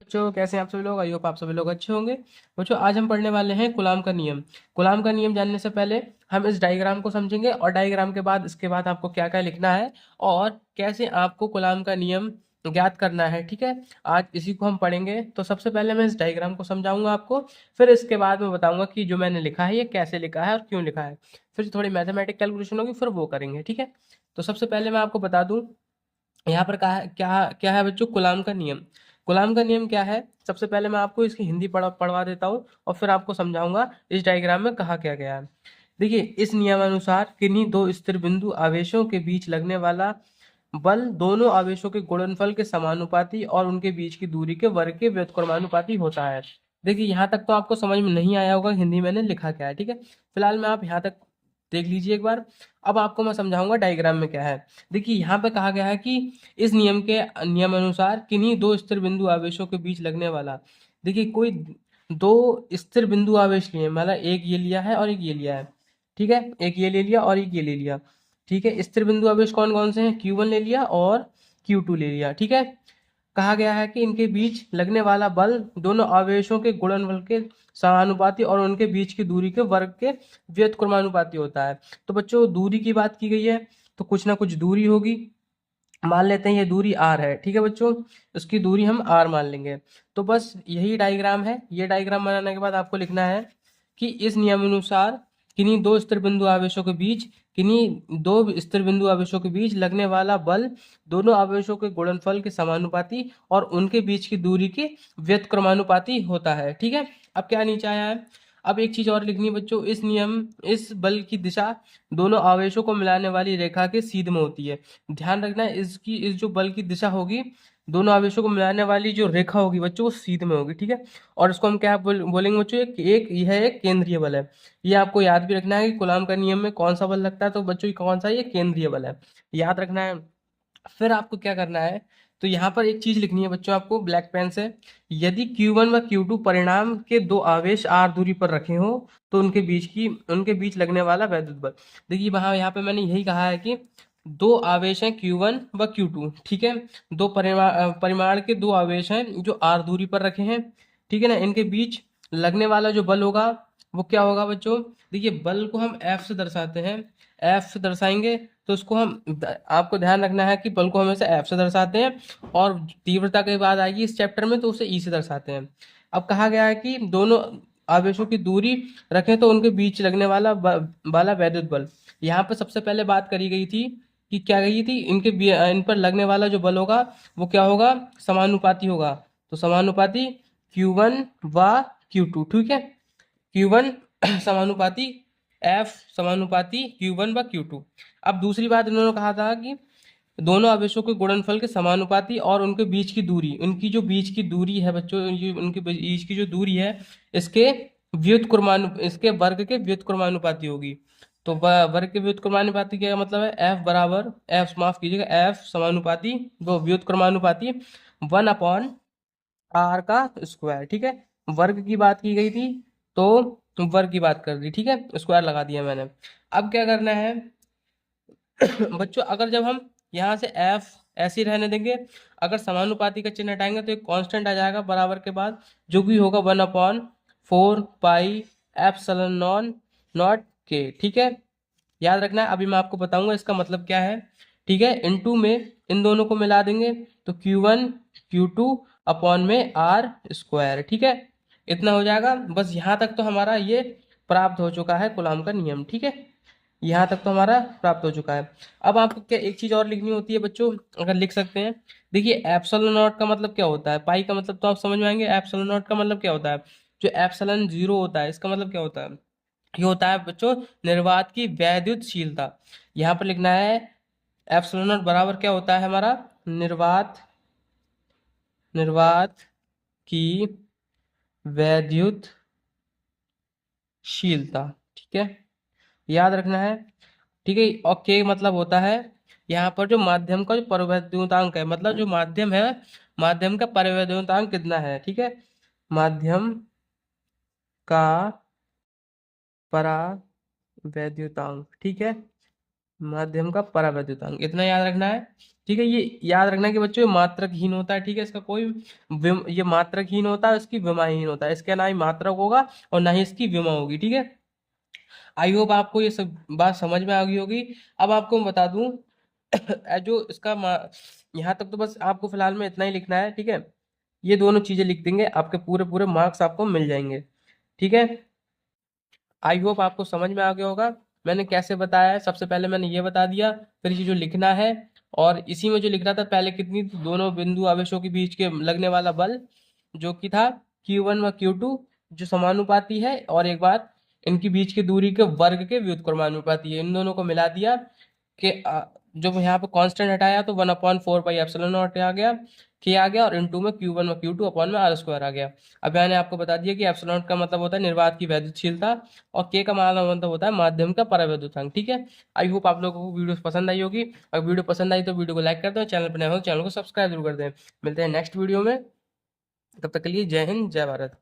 बच्चों कैसे हैं आप सभी लोग। आई होप आप सभी लोग अच्छे होंगे। बच्चों आज हम पढ़ने वाले हैं गुलाम का नियम। गुलाम का नियम जानने से पहले हम इस डायग्राम को समझेंगे और डायग्राम के बाद इसके बाद आपको क्या क्या लिखना है और कैसे आपको गुलाम का नियम ज्ञात करना है। ठीक है, आज इसी को हम पढ़ेंगे। तो सबसे पहले मैं इस डायग्राम को समझाऊंगा आपको, फिर इसके बाद मैं बताऊंगा कि जो मैंने लिखा है ये कैसे लिखा है और क्यों लिखा है। फिर थोड़ी मैथमेटिक कैलकुलेशन होगी, फिर वो करेंगे। ठीक है, तो सबसे पहले मैं आपको बता दूं यहाँ पर कहा क्या क्या है बच्चों, गुलाम का नियम। गुलाम का नियम क्या है, सबसे पहले मैं आपको इसकी हिंदी पढ़वा देता हूँ और फिर आपको समझाऊंगा इस डायग्राम में कहा क्या गया है। देखिए, इस नियमानुसार किन्हीं दो स्थिर बिंदु आवेशों के बीच लगने वाला बल दोनों आवेशों के गुणनफल के समानुपाती और उनके बीच की दूरी के वर्ग के व्युत्क्रमानुपाती होता है। देखिए, यहाँ तक तो आपको समझ में नहीं आया होगा हिंदी मैंने लिखा क्या है। ठीक है, फिलहाल में आप यहाँ तक देख लीजिए एक बार। अब आपको मैं समझाऊंगा डायग्राम में क्या है। देखिए, यहाँ पे कहा गया है कि इस नियम के नियम अनुसार किन्हीं दो स्थिर बिंदु आवेशों के बीच लगने वाला, देखिए कोई दो स्थिर बिंदु आवेश लिए, मतलब एक ये लिया है और एक ये लिया है। ठीक है, एक ये ले लिया और एक ये ले लिया। ठीक है, स्थिर बिंदु आवेश कौन कौन से हैं, Q1 ले लिया और Q2 ले लिया। ठीक है, कहा गया है कि इनके बीच लगने वाला बल दोनों आवेशों के गुणनफल के समानुपाती और उनके बीच की दूरी के वर्ग के व्युत्क्रमानुपाती होता है। तो बच्चों दूरी की बात की गई है, तो कुछ ना कुछ दूरी होगी। मान लेते हैं ये दूरी r है। ठीक है बच्चों, इसकी दूरी हम r मान लेंगे। तो बस यही डायग्राम है। ये डायग्राम बनाने के बाद आपको लिखना है कि इस नियमानुसार किन्हीं दो स्थिर बिंदु आवेशों के बीच किन्हीं दो स्थिर बिंदु आवेशों के बीच लगने वाला बल दोनों आवेशों के गुणनफल के समानुपाती और उनके बीच की दूरी के व्युत्क्रमानुपाती होता है। ठीक है, अब क्या नीचे आया है, अब एक चीज और लिखनी है बच्चों। इस बल की दिशा दोनों आवेशों को मिलाने वाली रेखा के सीध में होती है। ध्यान रखना है, इस जो बल की दिशा होगी, दोनों आवेशों को मिलाने वाली जो रेखा होगी बच्चों वो सीध में होगी। ठीक है, और इसको हम क्या बोलेंगे बच्चों, एक यह एक केंद्रीय बल है। ये आपको याद भी रखना है कि कूलॉम का नियम में कौन सा बल लगता है। तो बच्चों ये कौन सा, ये केंद्रीय बल है, याद रखना है। फिर आपको क्या करना है, तो यहाँ पर एक चीज लिखनी है बच्चों आपको ब्लैक पेन से। यदि Q1 व Q2 परिणाम के दो आवेश r दूरी पर रखे हो तो उनके बीच लगने वाला वैद्युत बल। देखिए वहां यहाँ पे मैंने यही कहा है कि दो आवेश हैं Q1 व Q2। ठीक है, दो परिमाण के दो आवेश हैं जो r दूरी पर रखे हैं। ठीक है ना, इनके बीच लगने वाला जो बल होगा वो क्या होगा बच्चों। देखिए, बल को हम F से दर्शाते हैं, F से दर्शाएंगे। तो उसको आपको ध्यान रखना है कि बल को हमेशा F से दर्शाते हैं और तीव्रता के बाद आएगी इस चैप्टर में तो उसे E से दर्शाते हैं। अब कहा गया है कि दोनों आवेशों की दूरी रखें तो उनके बीच लगने वाला वैद्युत बल। यहाँ पर सबसे पहले बात करी गई थी कि क्या गई थी, इन पर लगने वाला जो बल होगा वो क्या होगा, समानुपाती होगा। तो समानुपाती Q1 व Q2। ठीक है, Q1 समानुपाती F समानुपाती Q1 व Q2। अब दूसरी बात इन्होंने कहा था कि दोनों आवेशों के गुणनफल के समानुपाती और उनके बीच की दूरी, उनकी जो बीच की दूरी है बच्चों, ये उनके बीच की जो दूरी है इसके इसके वर्ग के व्युत्क्रमानुपाती होगी। तो वर्ग के व्युत्क्रमानुपाती क्या मतलब है, F बराबर F माफ कीजिएगा F समानुपाती वो व्युत्क्रमानुपाती 1/r का स्क्वायर। ठीक है, वर्ग की बात की गई थी तो वर्ग की बात कर दी। ठीक है, स्क्वायर लगा दिया मैंने। अब क्या करना है बच्चों, अगर जब हम यहाँ से F ऐसे ही रहने देंगे, अगर समानुपाती का चिन्ह हटाएंगे तो एक कांस्टेंट आ जाएगा बराबर के बाद, जो भी होगा 1/4 पाई नॉट के। ठीक है, याद रखना है। अभी मैं आपको बताऊंगा इसका मतलब क्या है। ठीक है, इनटू में इन दोनों को मिला देंगे तो Q1 Q2 अपॉन में R स्क्वायर। ठीक है, इतना हो जाएगा। बस यहाँ तक तो हमारा ये प्राप्त हो चुका है कूलॉम का नियम। ठीक है, यहाँ तक तो हमारा प्राप्त हो चुका है। अब आपको क्या एक चीज और लिखनी होती है बच्चों, अगर लिख सकते हैं। देखिए, एप्सिलॉन नॉट का मतलब क्या होता है, पाई का मतलब तो आप समझ में आएंगे। एप्सिलॉन नॉट का मतलब क्या होता है, जो एप्सिलॉन जीरो होता है इसका मतलब क्या होता है, ये होता है बच्चों निर्वात की वैद्युतशीलता। यहाँ पर लिखना है एप्सिलॉन नॉट बराबर क्या होता है हमारा, निर्वात निर्वात की वैद्युतशीलता। ठीक है, याद रखना है। ठीक है, और के मतलब होता है यहाँ पर जो माध्यम का जो परिवैद्युतांक है, मतलब जो माध्यम है, माध्यम का परिवैद्युतांक कितना है। ठीक है, माध्यम का परावैद्युतांक। ठीक है, माध्यम का परावैद्युतांक, इतना याद रखना है। ठीक है, ये याद रखना है कि बच्चों ये मात्रकहीन होता है। ठीक है, इसका कोई ये मात्रकहीन होता है, इसकी विमाहीन होता है। इसका ना ही मात्रक होगा और ना ही इसकी विमा होगी। ठीक है, आई होप आपको ये सब बात समझ में आ गई होगी। अब आपको मैं बता दूं जो इसका यहाँ तक तो बस आपको फिलहाल में इतना ही लिखना है। ठीक है, ये दोनों चीजें लिख देंगे, आपके पूरे पूरे मार्क्स आपको मिल जाएंगे। ठीक है, आई होप आपको समझ में आ गया होगा मैंने कैसे बताया है। सबसे पहले मैंने ये बता दिया, फिर ये जो लिखना है, और इसी में जो लिख रहा था पहले कितनी दोनों बिंदु आवेशों के बीच के लगने वाला बल जो कि था Q1 व Q2 जो समानुपाती है, और एक बात इनकी बीच की दूरी के वर्ग के व्युत्क्रमानुपाती है। इन दोनों को मिला दिया कि जब यहाँ पे कांस्टेंट हटाया तो 1/4 पाई एप्सिलॉन नॉट आ गया, के आ गया, और इनटू में Q1 व Q2 अपॉन में R स्क्वायर आ गया। अब मैंने आपको बता दिया कि एप्सिलॉन का मतलब होता है निर्वात की वैद्युतशीलता, और के का मतलब होता है माध्यम का परावैद्युतांक। ठीक है, आई होप आप लोगों को वीडियो पसंद आई होगी। अगर वीडियो पसंद आई तो वीडियो को लाइक कर दो, चैनल पर नए हो तो चैनल को सब्सक्राइब जरूर कर दें। मिलते हैं नेक्स्ट वीडियो में, तब तक के लिए जय हिंद जय भारत।